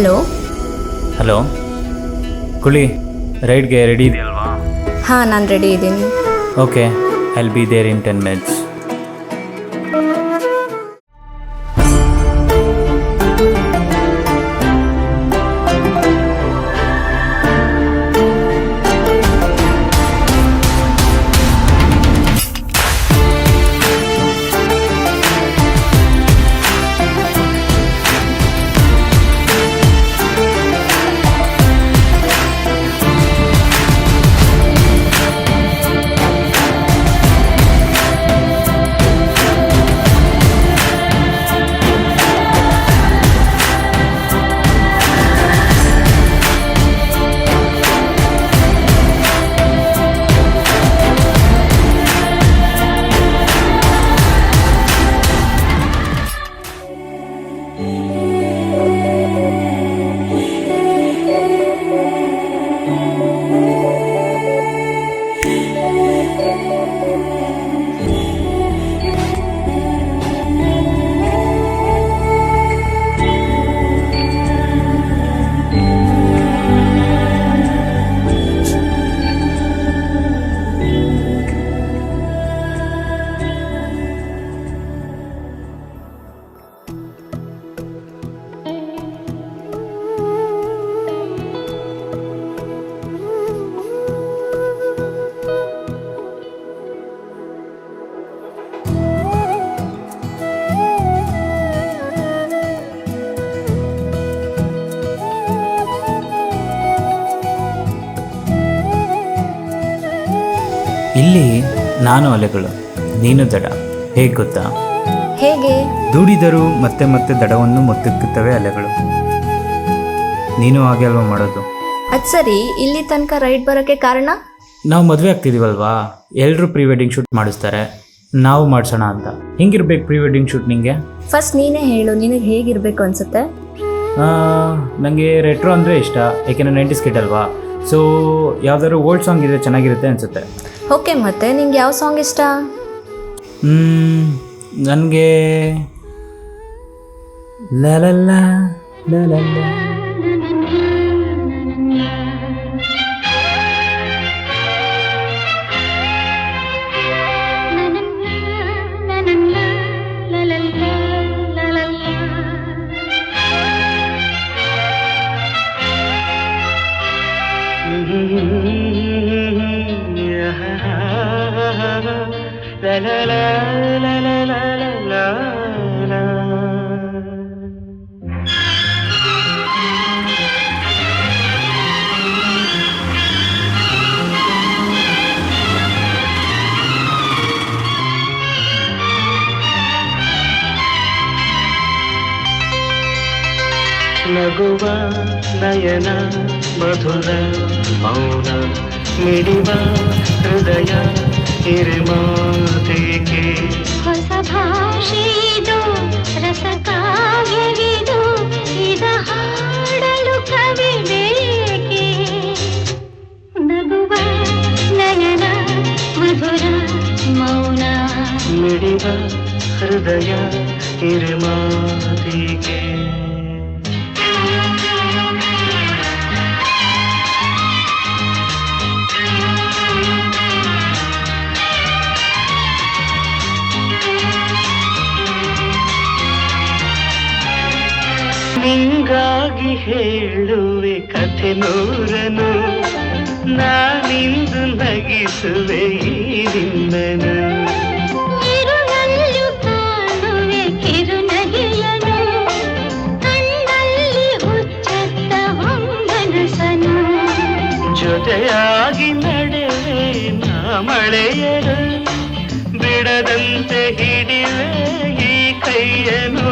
Hello. Hello ಕುಳಿ, ರೈಡ್ಗೆ ready ಇದೆಯಲ್ವಾ? ಹಾಂ, ನಾನು ರೆಡಿ ಇದ್ದೀನಿ. Okay, I will be there in 10 minutes. ಇಲ್ಲಿ ನಾನು ಅಲೆಗಳು, ನೀನು ದಡ. ಹೇಗೆ ಗೊತ್ತಾ? ಹೇಗೆ? ದುಡಿದರೂ ಮತ್ತೆ ಮತ್ತೆ ದಡವನ್ನು ಮುತ್ತುಕ್ಕುತ್ತವೆ ಅಲೆಗಳು. ನೀನು ಹಾಗೆ ಅಲ್ವಾ ಮಾಡೋದು? ಅದು ಸರಿ, ಇಲ್ಲಿ ತನಕ ರೈಡ್ ಬರೋಕ್ಕೆ ಕಾರಣ? ನಾವು ಮದುವೆ ಆಗ್ತಿದ್ದೀವಲ್ವಾ, ಎಲ್ಲರೂ ಪ್ರೀ ವೆಡ್ಡಿಂಗ್ ಶೂಟ್ ಮಾಡಿಸ್ತಾರೆ, ನಾವು ಮಾಡಿಸೋಣ ಅಂತ. ಹೆಂಗಿರ್ಬೇಕು ಪ್ರೀ ವೆಡ್ಡಿಂಗ್ ಶೂಟ್ ನಿಂಗೆ? ಫಸ್ಟ್ ನೀನೇ ಹೇಳು, ನಿನಗೆ ಹೇಗಿರಬೇಕು ಅನ್ಸುತ್ತೆ? ನನಗೆ ರೆಟ್ರೋ ಅಂದರೆ ಇಷ್ಟ, ಏಕೆಂದರೆ 90s ಕಿಡ್ ಅಲ್ವಾ. ಸೊ ಯಾವ್ದಾದ್ರು ಓಲ್ಡ್ ಸಾಂಗ್ ಇದ್ರೆ ಚೆನ್ನಾಗಿರುತ್ತೆ ಅನಿಸುತ್ತೆ. ಓಕೆ, ಮತ್ತೆ ನಿಂಗೆ ಯಾವ ಸಾಂಗ್ ಇಷ್ಟ? ನನಗೆ ಲಲಲ್ಲ ಲಲಲ್ಲ. ನಗುವ ನಯನ ಮಧುರ ಮೌನ ಮಿಡಿವ ಹೃದಯ ಹಿರಿಮಾತೆಗೆ ಹೊಸ ಭಾಷೆಯಿದು ರಸಕಾವ್ಯವಿದು ಇದ ಹಾಡಲು ಕವಿ ಬೇಕೆ. ನಗುವ ನಯನ ಮಧುರ ಮೌನ ಮಿಡಿವ ಹೃದಯ ಹಿರಿಮಾತೆಗೆ. ನಿಂಗಾಗಿ ಹೇಳುವೆ ಕಥೆ ನೂರನು, ನಾನಿಂದು ನಗಿಸುವೆ ಈ ನಿನ್ನನು. ಕಿರುನಲ್ಲು ಕಾಣುವೆ ಕಿರುನಗೆಯನು, ಕಣ್ಣಲ್ಲಿ ಹುಚ್ಚತ್ತ ಹೊಂಗನಸನು. ಜೊತೆಯಾಗಿ ನಡೆವೆ ನಾ ಮಳೆಯರು, ಬಿಡದಂತೆ ಹಿಡಿವೆ ಈ ಕೈಯನು.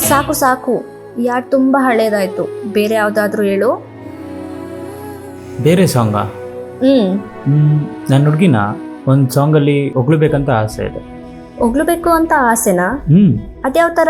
ಸಾಕು ಸಾಕು, ಯಾರು ತುಂಬ ಹಳೇದಾಯ್ತು. ಬೇರೆ ಯಾವುದಾದ್ರೂ ಹೇಳು. ಬೇರೆ ಸಾಂಗಾ? ನನ್ನ ಹುಡುಗಿನ ಒಂದು ಸಾಂಗಲ್ಲಿ ಹೊಗಳ್ಬೇಕಂತ ಆಸೆ ಇದೆ. ಹೊಗಳ್ಬೇಕು ಅಂತ ಆಸೆನಾ? ಅದ್ಯಾವ ಥರ?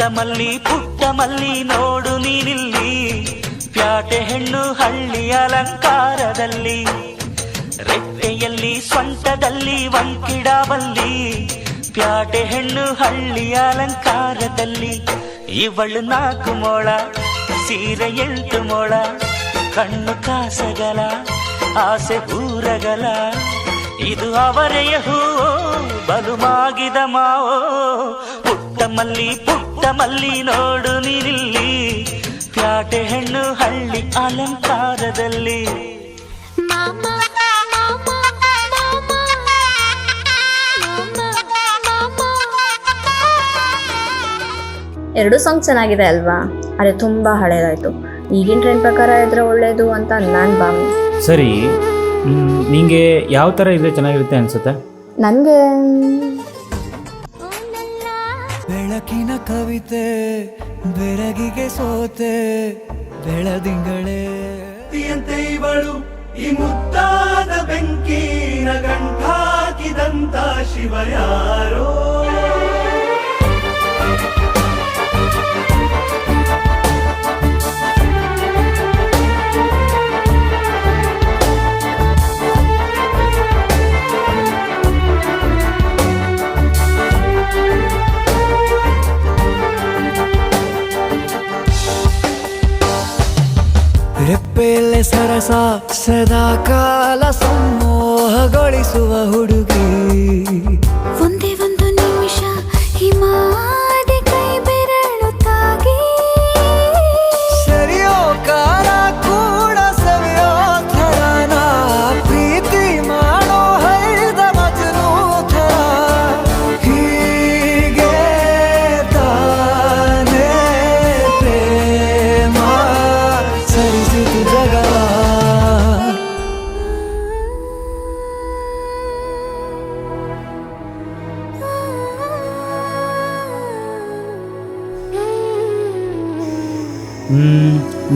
ಪುಟ್ಟ ಮಲ್ಲಿ ನೋಡು ನೀನಿಲ್ಲಿ ಪ್ಯಾಟೆ ಹೆಣ್ಣು ಹಳ್ಳಿ ಅಲಂಕಾರದಲ್ಲಿ ರೆಟ್ಟೆಯಲ್ಲಿ ಸ್ವಂಟದಲ್ಲಿ ವಂಕಿಡಬಲ್ಲಿ ಪ್ಯಾಟೆ ಹೆಣ್ಣು ಹಳ್ಳಿ ಅಲಂಕಾರದಲ್ಲಿ ಇವಳು 4 ಮೊಳ ಸೀರೆ 8 ಮೊಳ ಕಣ್ಣು ಕಾಸಗಲ ಆಸೆ ಊರಗಲ ಇದು ಅವರೆಯ ಹೂವೋ ಬಲು ಮಾಗಿದ ಮಾವೋ ಪುಟ್ಟ ಮಲ್ಲಿ ನೋಡು ನೀನಿಲ್ಲಿ ಪ್ಯಾಟೆ ಹೆಣ್ಣು ಹಳ್ಳಿ ಅಲಂಕಾರದಲ್ಲಿ. ಎರಡು ಸಾಂಗ್ ಚೆನ್ನಾಗಿದೆ ಅಲ್ವಾ, ಆದರೆ ತುಂಬ ಹಳೇದಾಯಿತು. ಈಗಿನ ಟ್ರೆಂಡ್ ಪ್ರಕಾರ ಇದ್ರೆ ಒಳ್ಳೆಯದು ಅಂತ ನನ್ನ ಭಾವನೆ. ಸರಿ, ನಿಂಗೆ ಯಾವ ಥರ ಇದ್ರೆ ಚೆನ್ನಾಗಿರುತ್ತೆ ಅನಿಸುತ್ತೆ? ನನಗೆ ಬೆಳಕಿನ ಕವಿತೆ ಬೆರಗಿಗೆ ಸೋತೆ ಬೆಳದಿಂಗಳೇ ಎಂತೆ ಇವಳು ಈ ಮುದ್ದಾದ ಬೆಂಕಿನ ಗಂಟಾಕಿದಂತ ಶಿವ ಯಾರೋ. ರೆಪ್ಪೆಯಲ್ಲೇ ಸರಸ ಸದಾ ಕಾಲ ಸಂಮೋಹಗೊಳಿಸುವ ಹುಡುಗಿ. ಒಂದೇ ಒಂದು ನಿಮಿಷ ಹಿಮಾದಿ ಕೈ ಬೆರಳು ತಾಗಿ ಸರಿಯೋ ಕಾಲ ಕೂಡ ಸವಿಯೋ ಥರನ ಪ್ರೀತಿ ಮಾಡೋ ಹೈದ ಮಜನು ಥರ. ಹೀಗೆ ತಾನೇ ಪ್ರೇಮ ಸರಿಸಿತು ಜಗ.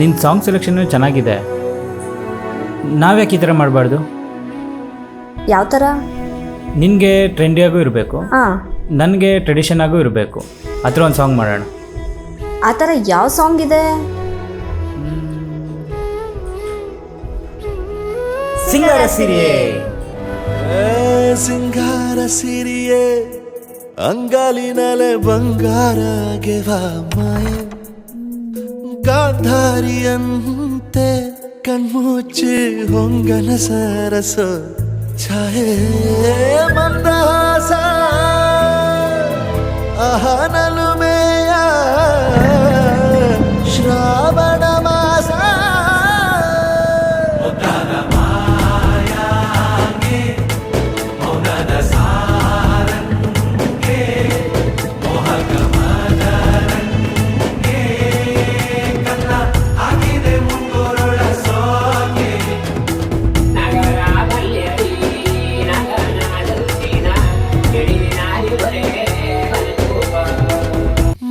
ನಿನ್ನ ಸಾಂಗ್ ಸೆಲೆಕ್ಷನ್ನು ಚೆನ್ನಾಗಿದೆ. ನಾವ್ಯಾಕೆ ಈ ಥರ ಮಾಡಬಾರ್ದು? ಯಾವ ಥರ? ನಿನಗೆ ಟ್ರೆಂಡಿಯಾಗೂ ಇರಬೇಕು, ಹಾಂ, ನನಗೆ ಟ್ರೆಡಿಷನ್ ಆಗೂ ಇರಬೇಕು. ಆ ಥರ ಒಂದು ಸಾಂಗ್ ಮಾಡೋಣ. ಆ ಥರ ಯಾವ ಸಾಂಗ್ ಇದೆ? ಸಿಂಗಾರ ಸಿರಿಯೇ ಸಿಂಗಾರ ಸಿರಿಯೇ ಅಂಗಾಲಿನಲೆ ಬಂಗಾರಗೆ ಮಾಯೆ ಗಾಂಧಾರಿಯಂತೆ ಕಣ್ಮುಚ್ಚಿ ಹೊಂಗನ ಸರಸ ಛಾಯೆ ಮಂದಹಾಸ ಅಹನಲುಮೆಯ ಶ್ರಾವಣ ಮಾಸ.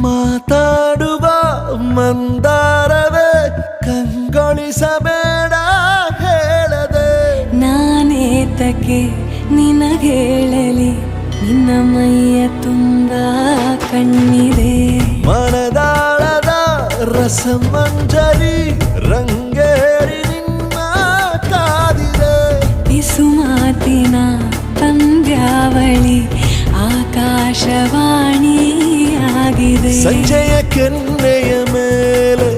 ಮಾತಾಡುವ ಮಂದಾರವೇ ಕಂಗೊಳಿಸಬೇಡ ಹೇಳದೆ ನಾನೇತಕ್ಕೆ ನಿನಗೇಳಲಿ ನಿನ್ನ ಮೈಯ ತುಂಬ ಕಣ್ಣಿದೆ. ಮನದಾಳದ ರಸಮಂಜರಿ ರಂಗೇರಿ ನಿನ್ನ ಕಾದಿದೆ. ಪಿಸುಮಾತಿನ ಪಂದ್ಯಾವಳಿ ಆಕಾಶವಾಣಿ ಆಗಿದೆ. ಸಂಜೆಯ ಕೆನ್ನೆಯ ಮೇಲೆ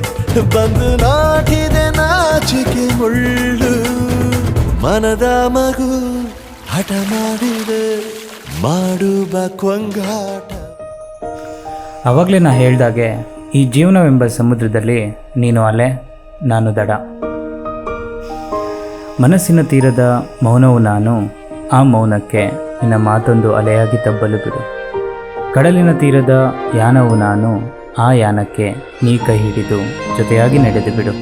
ಬಂದು ನಾಟಿದೆ ನಾಚಿಕೆ ಮುಳ್ಳು. ಮನದ ಮಗು ಹಠ ಮಾಡಿದೆ ಮಾಡುವ ಕೊಂಗಾಟ. ಆವಾಗಲೇ ನಾ ಹೇಳ್ದಾಗೆ ಈ ಜೀವನವೆಂಬ ಸಮುದ್ರದಲ್ಲಿ ನೀನು ಅಲೆ, ನಾನು ದಡ. ಮನಸ್ಸಿನ ತೀರದ ಮೌನವು ನಾನು, ಆ ಮೌನಕ್ಕೆ ನಿನ್ನ ಮಾತೊಂದು ಅಲೆಯಾಗಿ ತಬ್ಬಲು ಬಿಡು. ಕಡಲಿನ ತೀರದ ಯಾನವು ನಾನು, ಆ ಯಾನಕ್ಕೆ ನೀ ಕೈ ಹಿಡಿದು ಜೊತೆಯಾಗಿ ನಡೆದು ಬಿಡು.